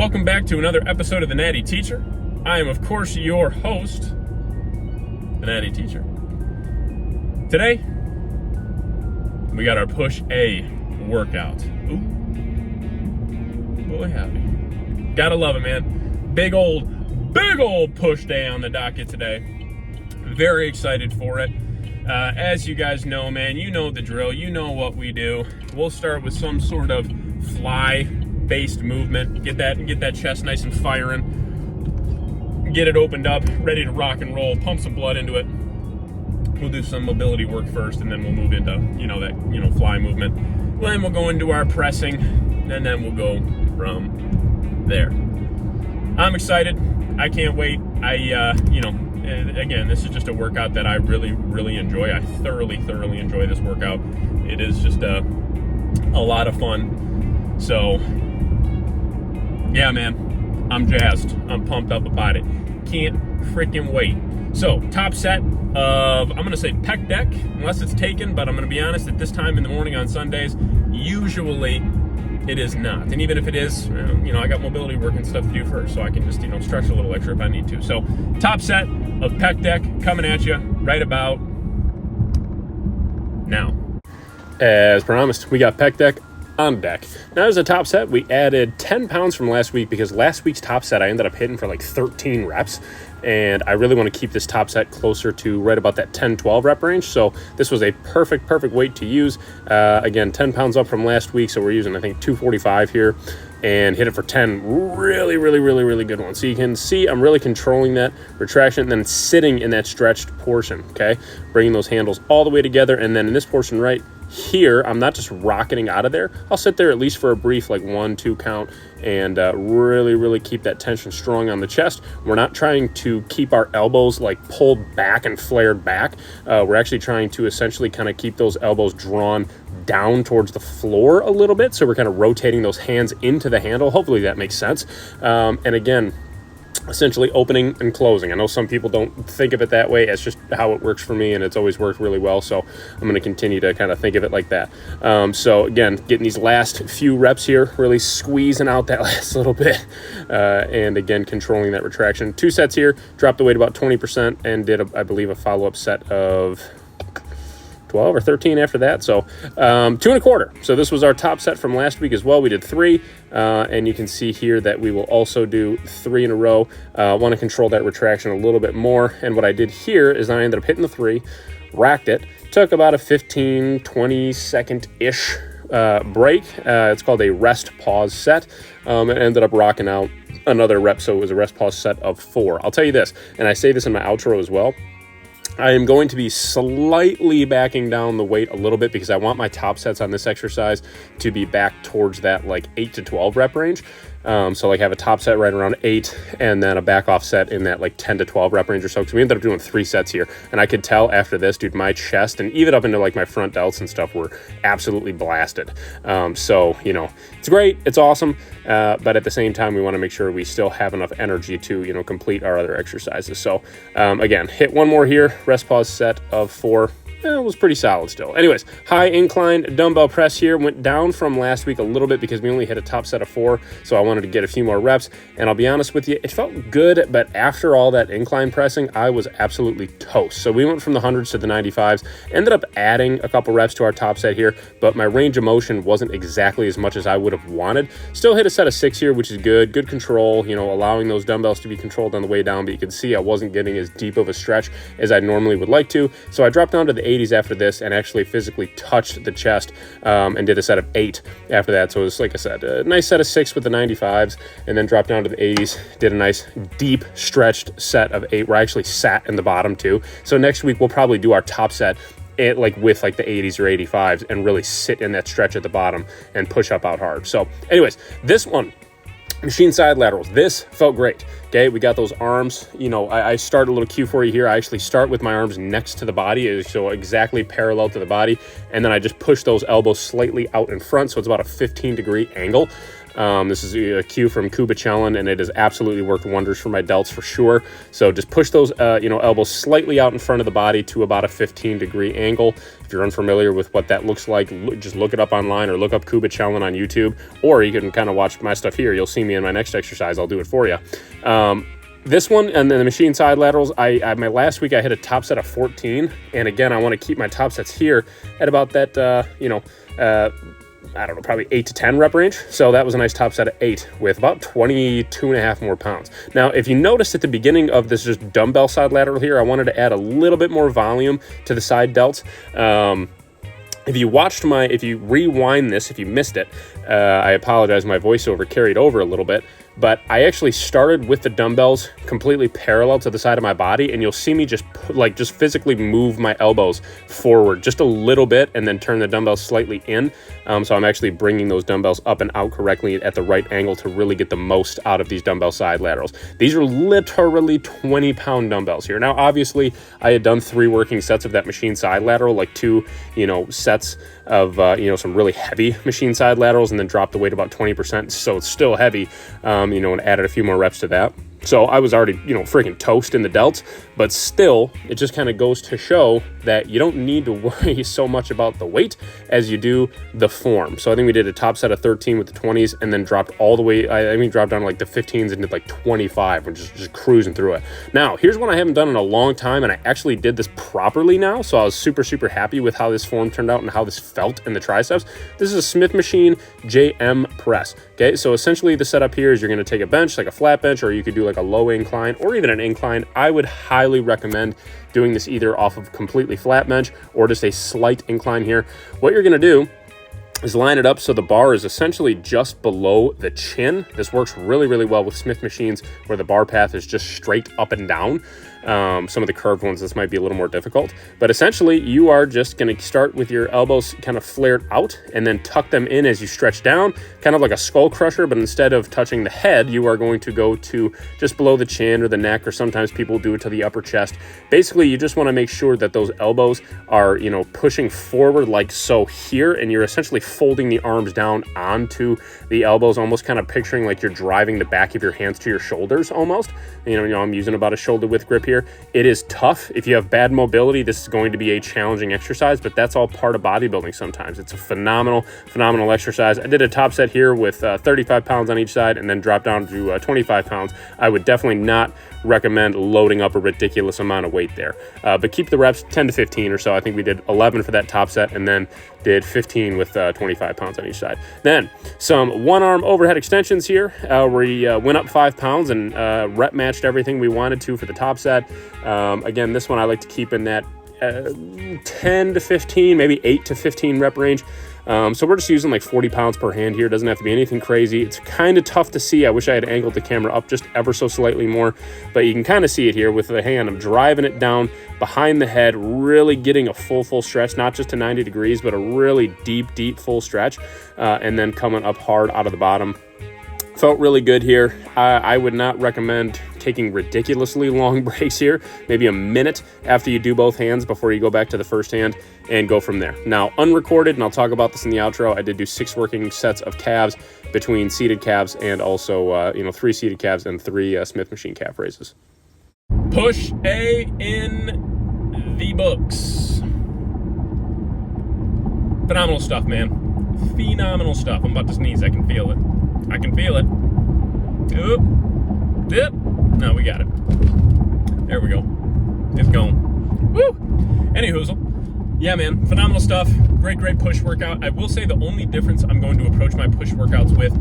Welcome back to another episode of the Natty Teacher. I am, of course, your host, the Natty Teacher. Today, we got our Push A workout. Ooh, boy howdy. Gotta love it, man. Big old push day on the docket today. Very excited for it. As you guys know, man, you know the drill. You know what we do. We'll start with some sort of fly-based movement. Get that chest nice and firing. Get it opened up, ready to rock and roll. Pump some blood into it. We'll do some mobility work first, and then we'll move into that fly movement. Then we'll go into our pressing, and then we'll go from there. I'm excited. I can't wait. Again, this is just a workout that I really enjoy. I thoroughly enjoy this workout. It is just a lot of fun. So, yeah, man, I'm jazzed. I'm pumped up about it. Can't freaking wait. So, top set of, I'm going to say pec deck, unless it's taken, but I'm going to be honest, at this time in the morning on Sundays, usually it is not. And even if it is, I got mobility work and stuff to do first, so I can just, stretch a little extra if I need to. So, top set of pec deck coming at you right about now. As promised, we got pec deck on deck. Now, as a top set, we added 10 pounds from last week because last week's top set I ended up hitting for like 13 reps. And I really want to keep this top set closer to right about that 10-12 rep range. So this was a perfect weight to use. Again, 10 pounds up from last week. So we're using, I think, 245 here and hit it for 10. Really good one. So you can see I'm really controlling that retraction and then sitting in that stretched portion, okay? Bringing those handles all the way together. And then in this portion right here, I'm not just rocketing out of there. I'll sit there at least for a brief, like 1-2 count and really keep that tension strong on the chest. We're not trying to keep our elbows like pulled back and flared back. We're actually trying to essentially kind of keep those elbows drawn down towards the floor a little bit. So we're kind of rotating those hands into the handle. Hopefully that makes sense. And again, essentially opening and closing. I know some people don't think of it that way. It's just how it works for me, and it's always worked really well. So I'm going to continue to kind of think of it like that. So again, getting these last few reps here, really squeezing out that last little bit. And again, controlling that retraction. 2 sets here, dropped the weight about 20% and did, I believe, a follow-up set of 12 or 13 after that. So 2 1/4. So this was our top set from last week as well. We did 3 and you can see here that we will also do 3 in a row. Want to control that retraction a little bit more. And what I did here is I ended up hitting the 3, racked it, took about a 15-20 second ish break. It's called a rest pause set, and ended up rocking out another rep. So it was a rest pause set of 4. I'll tell you this, and I say this in my outro as well, I am going to be slightly backing down the weight a little bit because I want my top sets on this exercise to be back towards that like 8 to 12 rep range. So like have a top set right around 8 and then a back off set in that like 10 to 12 rep range or so. Because we ended up doing 3 sets here. And I could tell after this, dude, my chest and even up into like my front delts and stuff were absolutely blasted. So, it's great. It's awesome. But at the same time, we want to make sure we still have enough energy to, complete our other exercises. So again, hit one more here, rest pause set of 4. It was pretty solid still. Anyways, high incline dumbbell press here. Went down from last week a little bit because we only hit a top set of 4. So I wanted to get a few more reps. And I'll be honest with you, it felt good. But after all that incline pressing, I was absolutely toast. So we went from the 100s to the 95s. Ended up adding a couple reps to our top set here. But my range of motion wasn't exactly as much as I would have wanted. Still hit a set of 6 here, which is good. Good control, allowing those dumbbells to be controlled on the way down. But you can see I wasn't getting as deep of a stretch as I normally would like to. So I dropped down to the 80s after this and actually physically touched the chest and did a set of 8 after that. So it was, like I said, a nice set of 6 with the 95s and then dropped down to the 80s, did a nice deep stretched set of 8 where I actually sat in the bottom too. So next week we'll probably do our top set with the 80s or 85s and really sit in that stretch at the bottom and push up out hard. So anyways, this one, machine side laterals. This felt great. Okay, we got those arms. I start a little cue for you here. I actually start with my arms next to the body, so exactly parallel to the body, and then I just push those elbows slightly out in front, so it's about a 15-degree angle. This is a cue from Kuba Challenge, and it has absolutely worked wonders for my delts for sure. So just push those, elbows slightly out in front of the body to about a 15-degree angle. If you're unfamiliar with what that looks like, just look it up online or look up Kuba Challenge on YouTube, or you can kind of watch my stuff here. You'll see me in my next exercise. I'll do it for you. This one and then the machine side laterals, my last week I hit a top set of 14, and again I want to keep my top sets here at about that I don't know, probably 8 to 10 rep range. So that was a nice top set of 8 with about 22 and a half more pounds. Now, if you noticed at the beginning of this just dumbbell side lateral here, I wanted to add a little bit more volume to the side delts. If you rewind this, if you missed it, I apologize, my voiceover carried over a little bit, but I actually started with the dumbbells completely parallel to the side of my body, and you'll see me just physically move my elbows forward just a little bit and then turn the dumbbells slightly in. So I'm actually bringing those dumbbells up and out correctly at the right angle to really get the most out of these dumbbell side laterals. These are literally 20-pound dumbbells here. Now, obviously, I had done 3 working sets of that machine side lateral, like 2, sets of, some really heavy machine side laterals, and then dropped the weight about 20%. So it's still heavy, and added a few more reps to that. So I was already, freaking toast in the delts, but still, it just kind of goes to show that you don't need to worry so much about the weight as you do the form. So I think we did a top set of 13 with the 20s and then dropped all the way, I think dropped down to like the 15s and did like 25, which is just cruising through it. Now, here's one I haven't done in a long time, and I actually did this properly now, so I was super, super happy with how this form turned out and how this felt in the triceps. This is a Smith Machine JM press, okay? So essentially the setup here is you're gonna take a bench, like a flat bench, or you could do like a low incline or even an incline. I would highly recommend doing this either off of completely flat bench or just a slight incline here. What you're gonna do is line it up so the bar is essentially just below the chin. This works really, really well with Smith machines where the bar path is just straight up and down. Some of the curved ones, this might be a little more difficult, but essentially you are just going to start with your elbows kind of flared out and then tuck them in as you stretch down, kind of like a skull crusher, but instead of touching the head, you are going to go to just below the chin or the neck, or sometimes people do it to the upper chest. Basically, you just want to make sure that those elbows are, pushing forward like so here, and you're essentially folding the arms down onto the elbows, almost kind of picturing like you're driving the back of your hands to your shoulders almost. I'm using about a shoulder width grip here. It is tough. If you have bad mobility, this is going to be a challenging exercise, but that's all part of bodybuilding sometimes. It's a phenomenal exercise. I did a top set here with 35 pounds on each side and then dropped down to 25 pounds. I would definitely not recommend loading up a ridiculous amount of weight there, but keep the reps 10 to 15 or so. I think we did 11 for that top set and then did 15 with 25 pounds on each side. Then some one-arm overhead extensions here, where we went up 5 pounds and rep matched everything we wanted to for the top set. Again, this one I like to keep in that 10 to 15, maybe 8 to 15 rep range. So we're just using like 40 pounds per hand here. It doesn't have to be anything crazy. It's kind of tough to see. I wish I had angled the camera up just ever so slightly more, but you can kind of see it here with the hand. I'm driving it down behind the head, really getting a full stretch, not just to 90 degrees, but a really deep full stretch, and then coming up hard out of the bottom. Felt really good here. I would not recommend taking ridiculously long breaks here, maybe a minute after you do both hands before you go back to the first hand and go from there. Now, unrecorded, and I'll talk about this in the outro, I did do 6 working sets of calves between seated calves and also, 3 seated calves and 3 Smith machine calf raises. Push A in the books. Phenomenal stuff, man. Phenomenal stuff. I'm about to sneeze. I can feel it. Oop. Yep. No, we got it. There we go. It's going. Woo! Anyhoozle. Yeah, man. Phenomenal stuff. Great push workout. I will say the only difference I'm going to approach my push workouts with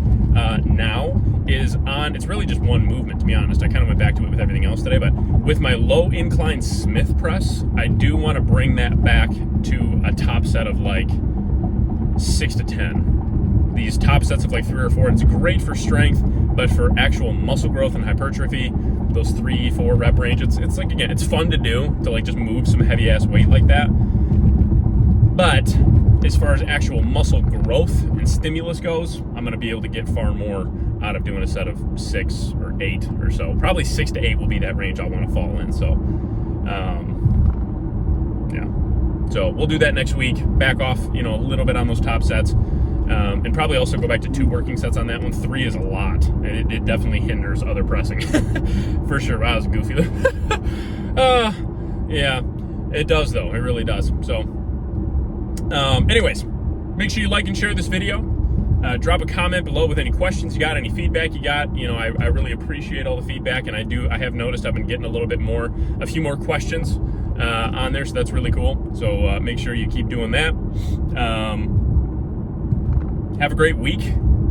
now is it's really just one movement, to be honest. I kind of went back to it with everything else today, but with my low incline Smith press, I do want to bring that back to a top set of like 6 to 10. These top sets of like 3 or 4, it's great for strength, but for actual muscle growth and hypertrophy, those 3-4 rep range, it's like, again, it's fun to do, to like just move some heavy ass weight like that. But as far as actual muscle growth and stimulus goes, I'm going to be able to get far more out of doing a set of 6 or 8 or so. Probably 6 to 8 will be that range I want to fall in. So, yeah. So we'll do that next week. Back off, a little bit on those top sets. And probably also go back to 2 working sets on that one. 3 is a lot, and it definitely hinders other pressing. For sure. Wow, that was goofy. Yeah, it does though. It really does. So, anyways, make sure you like and share this video. Drop a comment below with any questions you got, any feedback you got. You know, I really appreciate all the feedback, and I have noticed I've been getting a few more questions on there, so that's really cool. So make sure you keep doing that. Have a great week.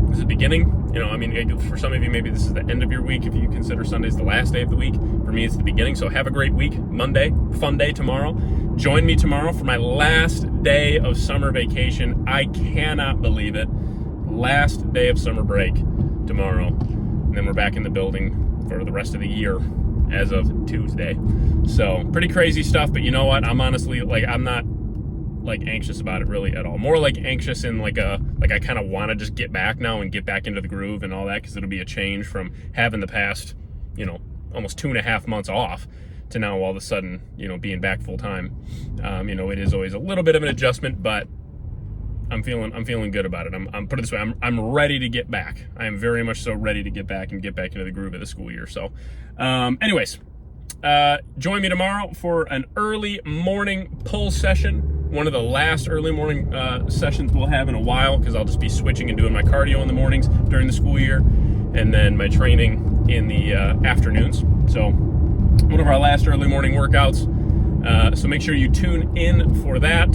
This is the beginning. You know, I mean, for some of you, maybe this is the end of your week if you consider Sunday's the last day of the week. For me, it's the beginning. So have a great week. Monday, fun day tomorrow. Join me tomorrow for my last day of summer vacation. I cannot believe it. Last day of summer break tomorrow. And then we're back in the building for the rest of the year as of Tuesday. So pretty crazy stuff. But you know what? I'm honestly, like, I'm not like anxious about it really at all. More like anxious in like I kind of want to just get back now and get back into the groove and all that, because it'll be a change from having the past, you know, almost 2.5 months off to now all of a sudden, you know, being back full time. You know, it is always a little bit of an adjustment, but I'm feeling good about it. I'm put it this way, I'm ready to get back. I am very much so ready to get back and get back into the groove of the school year. So, anyways, join me tomorrow for an early morning pull session. One of the last early morning sessions we'll have in a while, because I'll just be switching and doing my cardio in the mornings during the school year, and then my training in the afternoons. So one of our last early morning workouts. So make sure you tune in for that.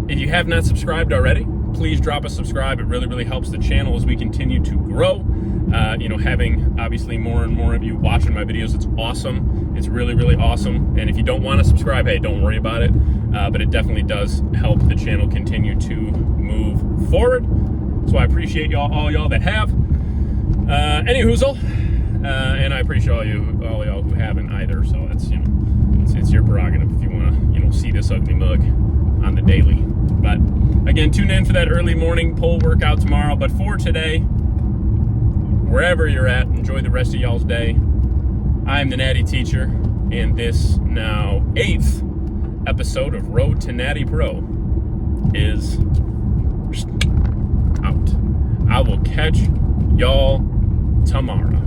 If you have not subscribed already, please drop a subscribe. It really, really helps the channel as we continue to grow. You know, having obviously more and more of you watching my videos, it's awesome. It's really, really awesome. And if you don't want to subscribe, hey, don't worry about it. But it definitely does help the channel continue to move forward. So I appreciate all y'all that have. Any hoozle. And I appreciate all y'all who haven't either. So it's, you know, it's your prerogative if you want to, you know, see this ugly mug on the daily. But again, tune in for that early morning pull workout tomorrow. But for today, wherever you're at, enjoy the rest of y'all's day. I'm the Natty Teacher, and this now 8th episode of Road to Natty Pro is out. I will catch y'all tomorrow.